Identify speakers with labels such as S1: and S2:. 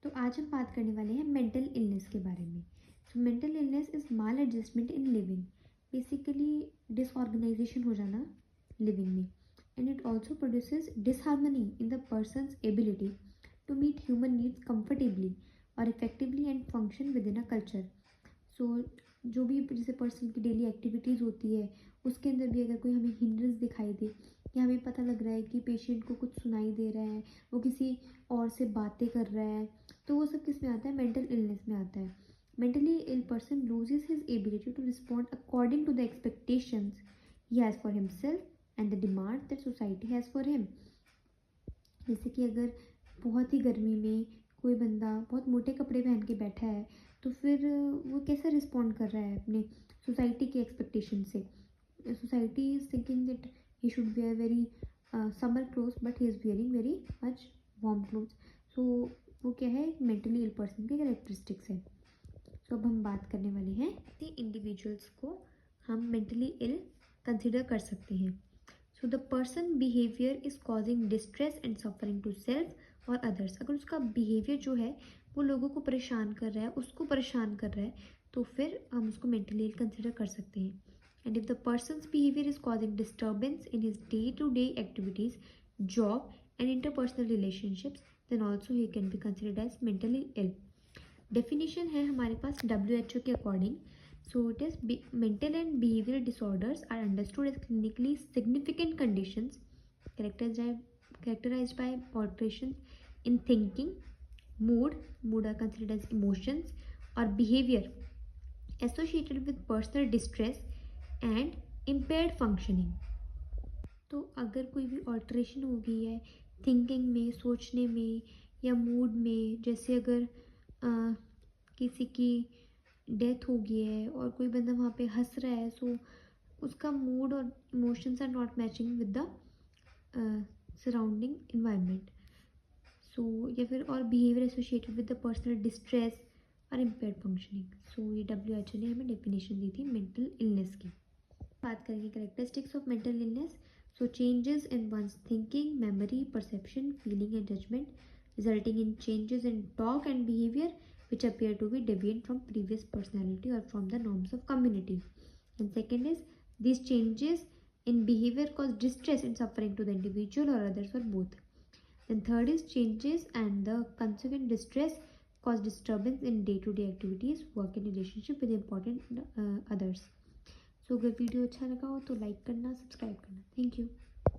S1: तो आज हम बात करने वाले हैं मेंटल इलनेस के बारे में। So mental illness is maladjustment in living, basically disorganization हो जाना लिविंग में। And it also produces disharmony in the person's ability to meet human needs comfortably और effectively and function within a culture. So जो भी जैसे person की daily activities होती है उसके अंदर भी अगर कोई हमें हिंड्रेंस दिखाई दे या हमें पता लग रहा है कि पेशेंट को कुछ सुनाई दे रहा है, वो किसी और से बातें कर रहा है, तो वो सब किस में आता है? मेंटल इलनेस में आता है। Mentally ill person loses his ability to respond according to the expectations he has for himself and the demand that society has for him. जैसे कि अगर बहुत ही गर्मी में कोई बंदा बहुत मोटे कपड़े पहन के बैठा है, तो फिर वो कैसे रिस्पॉन्ड कर रहा है अपने सोसाइटी के एक्सपेक्टेशन से। Society is thinking that he should wear very summer cloth but he is wearing very much warm cloth. So वो क्या है? मेंटली इल पर्सन के कैरेक्टरिस्टिक्स है। तो अब हम बात करने वाले हैं कि इंडिविजुअल्स को हम मेंटली इल कंसिडर कर सकते हैं। So the person behaviour is causing distress and suffering to self और अदर्स। अगर उसका बिहेवियर जो है वो लोगों को परेशान कर रहा है, उसको परेशान कर रहा है, तो फिर हम उसको मेंटली इल कंसिडर कर सकते हैं। And if the person's behaviour is causing disturbance in his day to day activities, job and interpersonal relationships, then also he can be considered as mentally ill. Definition है हमारे पास WHO के according. So it is mental and behavioural disorders are understood as clinically significant conditions characterized by alterations in thinking, mood are considered as emotions, or behavior associated with personal distress and impaired functioning. तो अगर कोई भी alteration हो गई है thinking में, सोचने में या मूड में, जैसे अगर किसी की डेथ हो गई है और कोई बंदा वहाँ पे हंस रहा है, सो उसका मूड और emotions are not matching with the surrounding environment. So या फिर और behaviour associated with the personal distress और इम्पेयर्ड फंक्शनिंग। सो ये WHO ने हमें डेफिनेशन दी थी मेंटल इलनेस की। बात करेंगे characteristics of mental illness. So changes in one's thinking, memory, perception, feeling and judgement, resulting in changes in talk and behavior which appear to be deviant from previous personality or from the norms of community. And second is, these changes in behavior cause distress and suffering to the individual or others or both. And third is, changes and the consequent distress cause disturbance in day-to-day activities, work and relationship with important others. So अगर video अच्छा लगा हो तो like करना, subscribe करना। Thank you.